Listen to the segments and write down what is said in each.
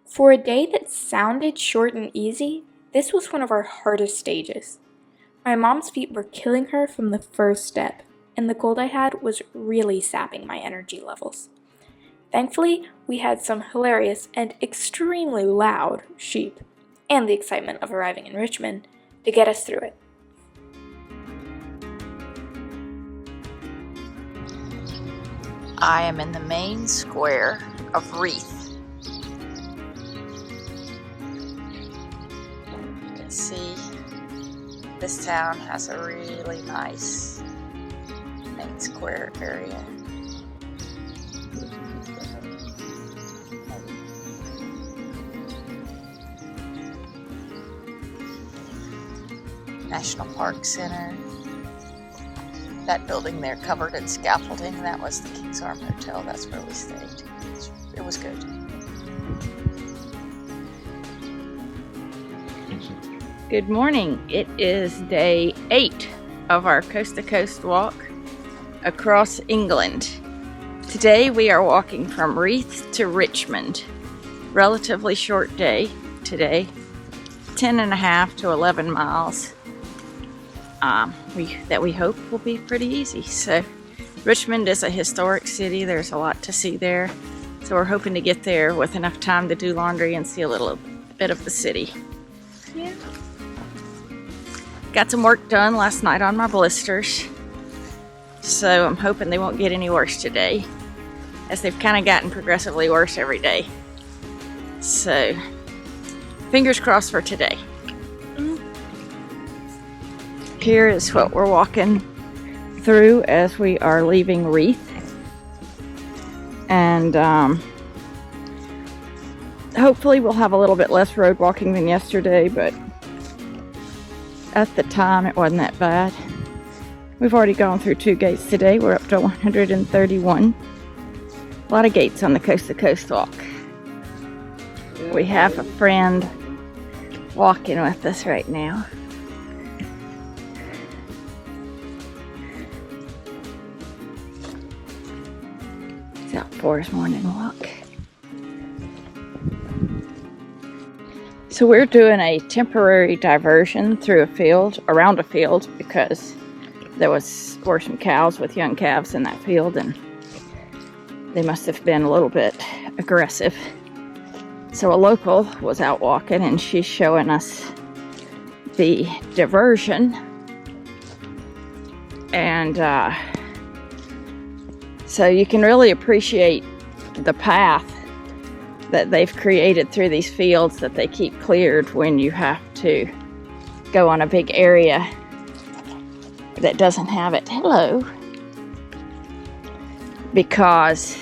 For a day that sounded short and easy, this was one of our hardest stages. My mom's feet were killing her from the first step, and the cold I had was really sapping my energy levels. Thankfully, we had some hilarious and extremely loud sheep, and the excitement of arriving in Richmond, to get us through it. I am in the main square of Reeth. You can see this town has a really nice main square area. National Park Center. That building there covered in scaffolding, that was the King's Arm Hotel. That's where we stayed. It was good. Good morning. It is day 8 of our coast-to-coast walk across England. Today we are walking from Reeth to Richmond. Relatively short day today. 10.5 to 11 miles. That we hope will be pretty easy. So Richmond is a historic city. There's a lot to see there. So we're hoping to get there with enough time to do laundry and see a little bit of the city. Yeah. Got some work done last night on my blisters. So I'm hoping they won't get any worse today, as they've kind of gotten progressively worse every day. So fingers crossed for today. Here is what we're walking through as we are leaving Reeth. And hopefully we'll have a little bit less road walking than yesterday, but at the time it wasn't that bad. We've already gone through 2 gates today. We're up to 131. A lot of gates on the Coast to Coast walk. We have a friend walking with us right now. Out for his morning walk. So we're doing a temporary diversion through a field, around a field, because there were some cows with young calves in that field, and they must have been a little bit aggressive. So a local was out walking, and she's showing us the diversion, and so you can really appreciate the path that they've created through these fields that they keep cleared when you have to go on a big area that doesn't have it. Hello. Because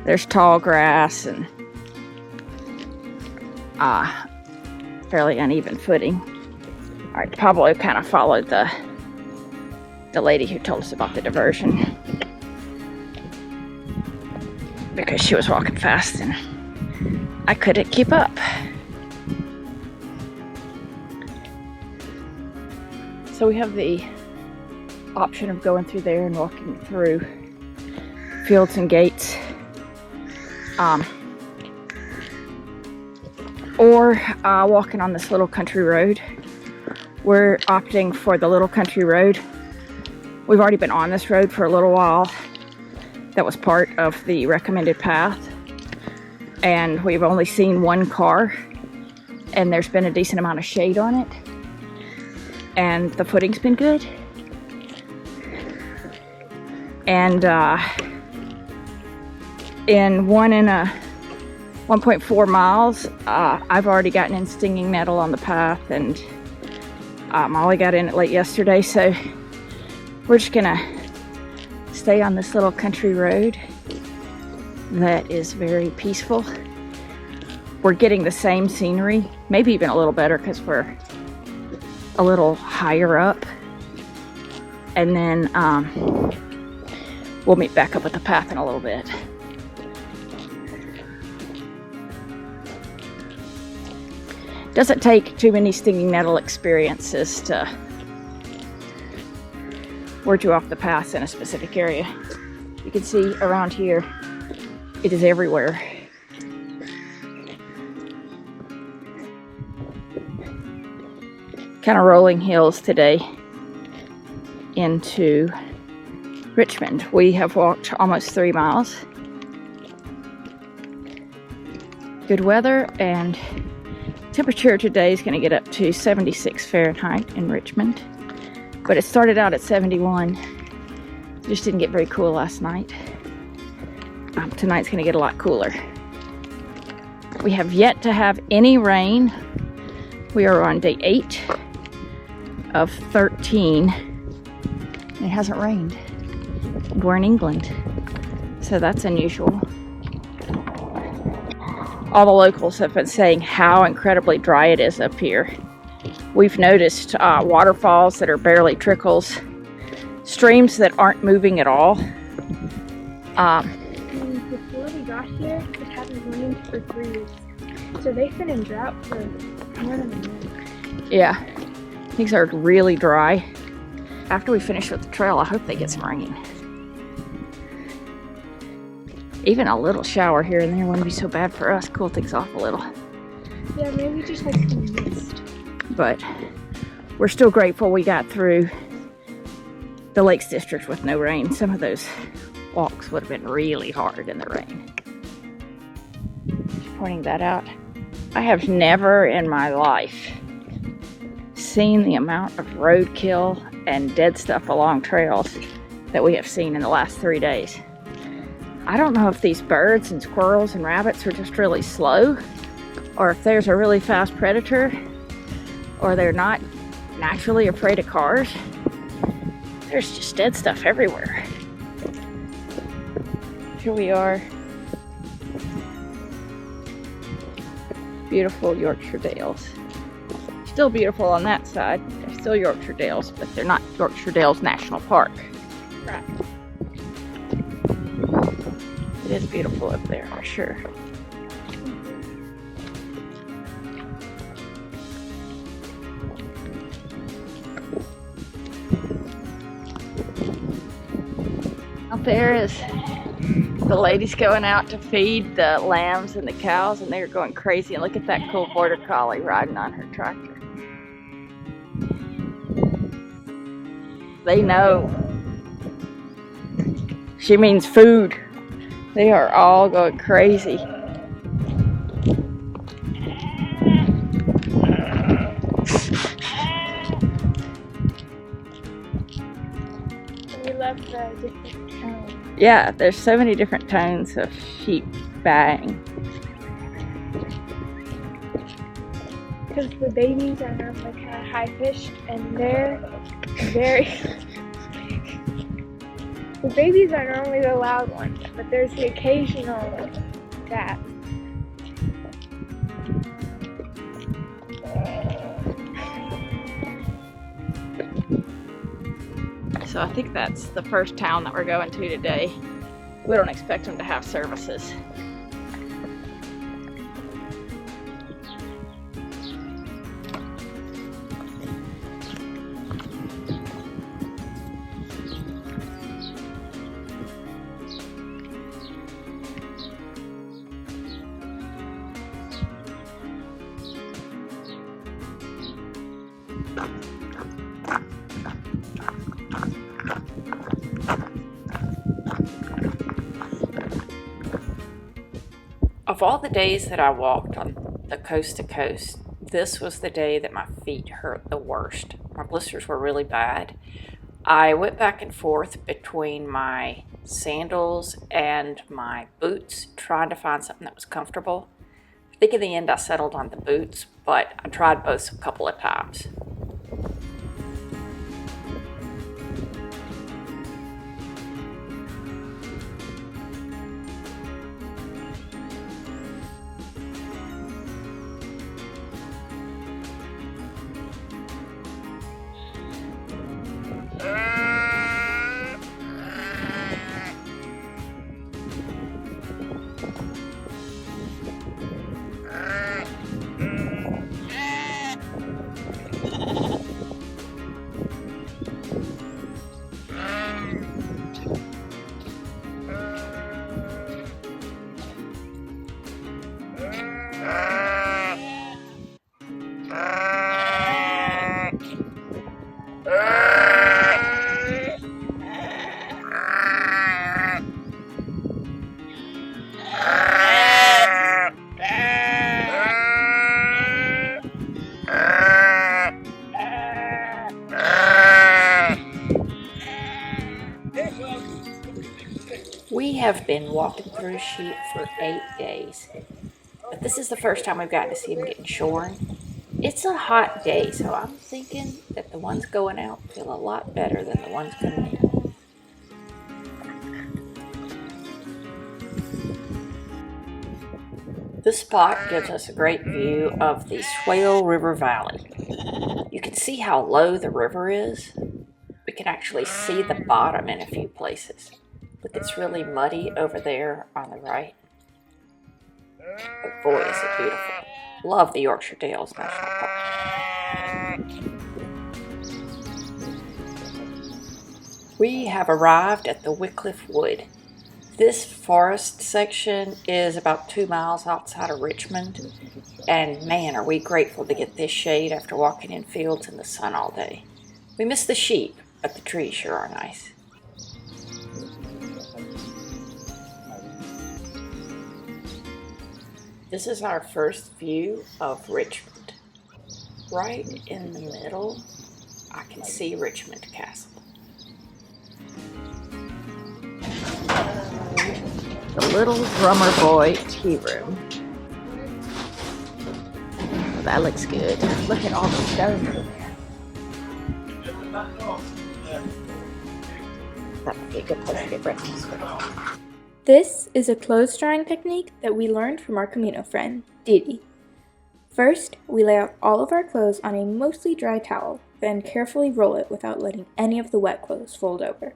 there's tall grass and fairly uneven footing. All right, Pablo kind of followed the lady who told us about the diversion, because she was walking fast and I couldn't keep up. So we have the option of going through there and walking through fields and gates, or walking on this little country road. We're opting for the little country road. We've already been on this road for a little while. That was part of the recommended path. And we've only seen one car. And there's been a decent amount of shade on it. And the footing's been good. And in 1.4 miles, I've already gotten in stinging nettle on the path. And Molly got in it late yesterday, so we're just gonna stay on this little country road that is very peaceful. We're getting the same scenery, maybe even a little better because we're a little higher up. And then we'll meet back up with the path in a little bit. Doesn't take too many stinging nettle experiences to word you off the path in a specific area. You can see around here, it is everywhere. kind of rolling hills today into Richmond. We have walked almost 3 miles. Good weather, and temperature today is going to get up to 76 Fahrenheit in Richmond, but it started out at 71. It just didn't get very cool last night. Tonight's going to get a lot cooler. We have yet to have any rain. We are on day 8 of 13. And it hasn't rained. We're in England, so that's unusual. All the locals have been saying how incredibly dry it is up here. We've noticed waterfalls that are barely trickles, streams that aren't moving at all. Before we got here, it hadn't rained for 3 weeks. So they've been in drought for more than a month. Yeah, things are really dry. After we finish with the trail, I hope they get some rain. Even a little shower here and there wouldn't be so bad for us. Cool things off a little. Yeah, maybe just like some mist. But we're still grateful we got through the Lakes District with no rain. Some of those walks would have been really hard in the rain. Just pointing that out. I have never in my life seen the amount of roadkill and dead stuff along trails that we have seen in the last 3 days. I don't know if these birds and squirrels and rabbits are just really slow, or if there's a really fast predator, or they're not naturally afraid of cars. There's just dead stuff everywhere. Here we are. Beautiful Yorkshire Dales. Still beautiful on that side. They're still Yorkshire Dales, but they're not Yorkshire Dales National Park. Right. It is beautiful up there for sure. Out there is the ladies going out to feed the lambs and the cows, and they're going crazy. And look at that cool border collie riding on her tractor. They know she means food. They are all going crazy. We love the different tones. Yeah, there's so many different tones of sheep baying. Because the babies are normally kind of high-pitched, and they're very... The babies are normally the loud ones, but there's the occasional gap. So I think that's the first town that we're going to today. We don't expect them to have services. Of all the days that I walked on the coast to coast, this was the day that my feet hurt the worst. My blisters were really bad. I went back and forth between my sandals and my boots, trying to find something that was comfortable. I think in the end I settled on the boots, but I tried both a couple of times. We have been walking through sheep for 8 days, but this is the first time we've gotten to see them getting shorn. It's a hot day, so I'm thinking that the ones going out feel a lot better than the ones coming in. This spot gives us a great view of the Swale River Valley. You can see how low the river is. We can actually see the bottom in a few places. Look, it's really muddy over there on the right. But boy, is it beautiful. Love the Yorkshire Dales National Park. We have arrived at the Wycliffe Wood. This forest section is about 2 miles outside of Richmond, and man, are we grateful to get this shade after walking in fields in the sun all day. We miss the sheep, but the trees sure are nice. This is our first view of Richmond. Right in the middle, I can see Richmond Castle. The little drummer boy tea room. Oh, that looks good. Look at all the stones in there. That would be a good place to get breakfast. This is a clothes drying technique that we learned from our Camino friend, Didi. First, we lay out all of our clothes on a mostly dry towel, then carefully roll it without letting any of the wet clothes fold over.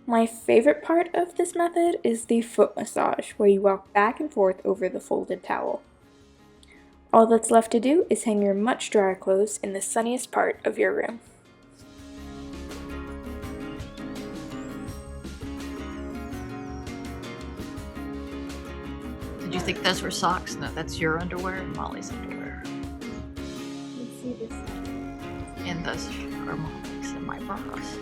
My favorite part of this method is the foot massage, where you walk back and forth over the folded towel. All that's left to do is hang your much drier clothes in the sunniest part of your room. Did you think those were socks? No, that's your underwear and Molly's underwear. Let's see this. And those are Molly's and my bras.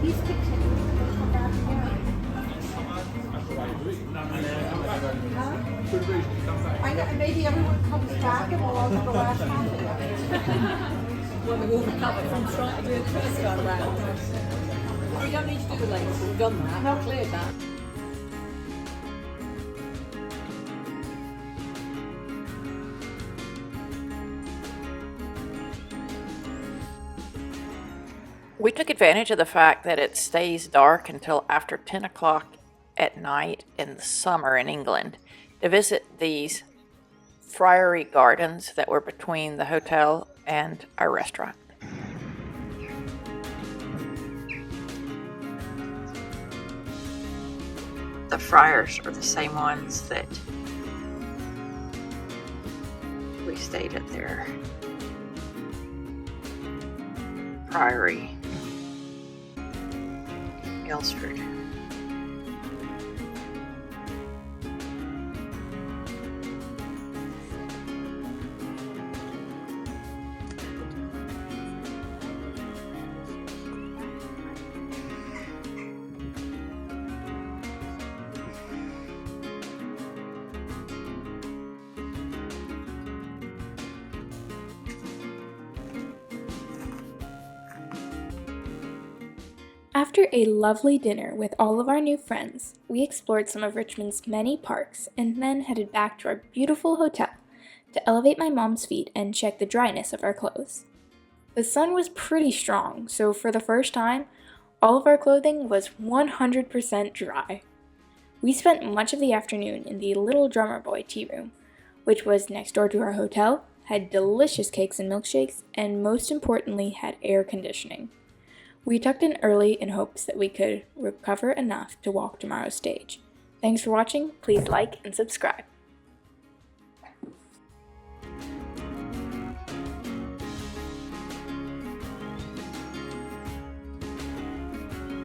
These pictures come back again. I know, maybe everyone comes back and we'll all go last time. When we all recover from trying to do a first go around. We don't need to do the labels, we've done that, No. cleared that. We took advantage of the fact that it stays dark until after 10 o'clock at night in the summer in England to visit these friary gardens that were between the hotel and our restaurant. The friars are the same ones that we stayed at their priory. Gilsford. After a lovely dinner with all of our new friends, we explored some of Richmond's many parks and then headed back to our beautiful hotel to elevate my mom's feet and check the dryness of our clothes. The sun was pretty strong, so for the first time, all of our clothing was 100% dry. We spent much of the afternoon in the Little Drummer Boy tea room, which was next door to our hotel, had delicious cakes and milkshakes, and most importantly had air conditioning. We tucked in early in hopes that we could recover enough to walk tomorrow's stage. Thanks for watching. Please like and subscribe.